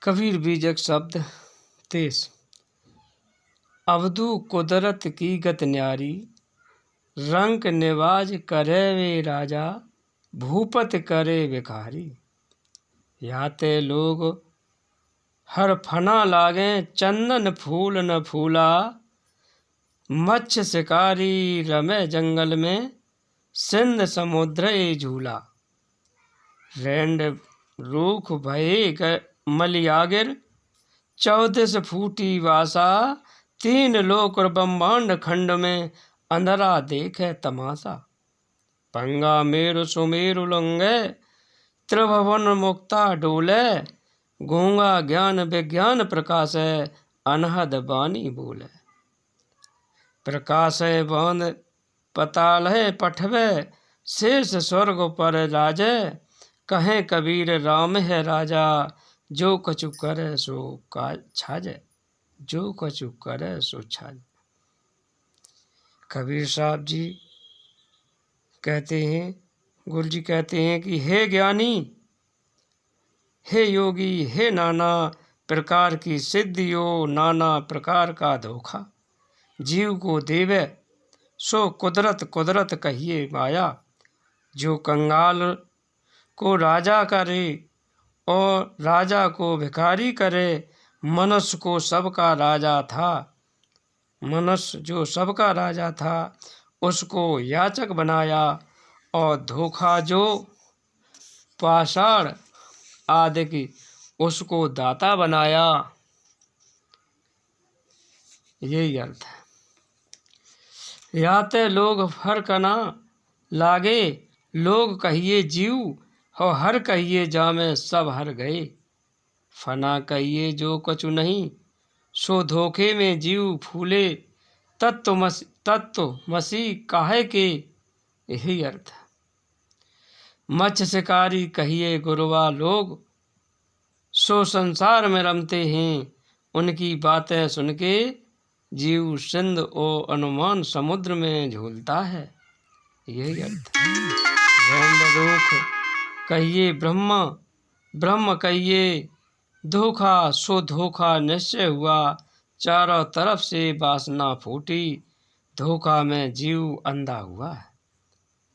कबीर बीजक शब्द 23। अवधू कुदरत की गत न्यारी, रंक निवाज करे वे राजा, भूपत करे भिखारी। याते लोग हर फना लागे, चंदन फूल न फूला। मच्छ शिकारी रमे जंगल में, सिंध समुद्र झूला। रेंड रूख भये मलियागिर, 14 फूटी वासा। 3 लोक ब्रह्मांड खंड में, अंधरा देखे तमाशा। पंगा मेरु सुमेरु लंगे, त्रिभुवन मुक्ता डोले। गूंगा ज्ञान विज्ञान प्रकाशे, अनहद बानी बोले। प्रकाशे बांध पताल है पठवे, शेष स्वर्ग पर राजे। कहे कबीर राम है राजा, जो कछु करे सो छाजे। जो कछु करे सो छाजे। कबीर साहब जी कहते हैं, गुरु जी कहते हैं कि हे ज्ञानी, हे योगी, हे नाना प्रकार की सिद्धियों, नाना प्रकार का धोखा जीव को देवे, सो कुदरत कुदरत कहिए माया। जो कंगाल को राजा करे और राजा को भिखारी करे। मनुष्य को सबका राजा था, मनुष्य जो सबका राजा था, उसको याचक बनाया। और धोखा जो पाषाण आदि की, उसको दाता बनाया। यही अर्थ है। याते लोग फर्क ना लागे, लोग कहिए जीव हो हर कहिए जामे सब हर गए। फना कहिए जो कछु नहीं, सो धोखे में जीव फूले। तत्व मसीह काहे के, यही अर्थ है। मच्छ शिकारी कहिए गुरुआ लोग, सो संसार में रमते हैं। उनकी बातें सुन के जीव सिंध और अनुमान समुद्र में झूलता है। यही अर्थ है। कहिए ब्रह्मा, ब्रह्म कहिए धोखा, सो धोखा निश्चय हुआ। चारों तरफ से वासना फूटी, धोखा में जीव अंधा हुआ है।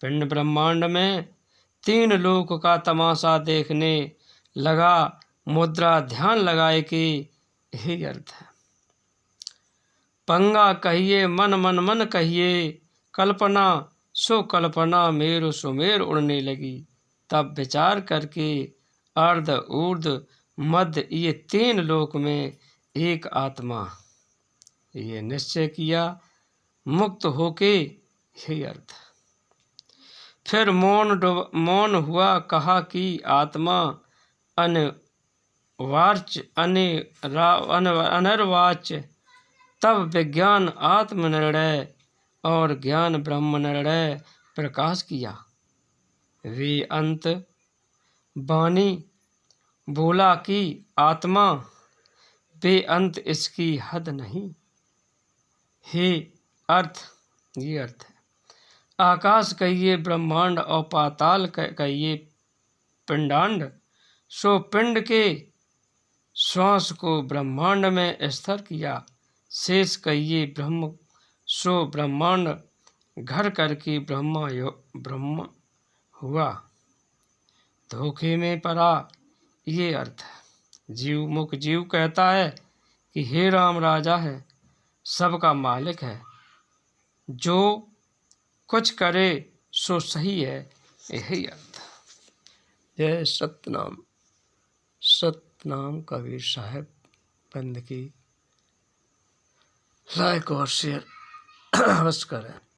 पिंड ब्रह्मांड में 3 लोक का तमाशा देखने लगा, मुद्रा ध्यान लगाए कि यही अर्थ है। पंगा कहिए मन मन मन कहिए, कल्पना सो कल्पना मेरु सुमेर उड़ने लगी। तब विचार करके अर्ध ऊर्ध मध्य ये 3 लोक में एक आत्मा, ये निश्चय किया, मुक्त होके, यही अर्थ। फिर मौन हुआ, कहा कि आत्मा अनिर्वाच्य। तब विज्ञान आत्मनिर्णय और ज्ञान ब्रह्म निर्णय प्रकाश किया। वे अंत वाणी बोला कि आत्मा बेअंत, इसकी हद नहीं। हे अर्थ, ये अर्थ है। आकाश कहिए ब्रह्मांड और पाताल कहिए पिंडांड। सो पिंड के श्वास को ब्रह्मांड में स्थिर किया। शेष कहिए ब्रह्म, सो ब्रह्मांड घर करके ब्रह्म हुआ। धोखे में पड़ा, ये अर्थ है। जीव मुख जीव कहता है कि हे राम राजा है, सबका मालिक है, जो कुछ करे सो सही है, यही अर्थ है। जय सतनाम। सतनाम कबीर साहब बंद की। लाइक और शेयर अवश्य करें।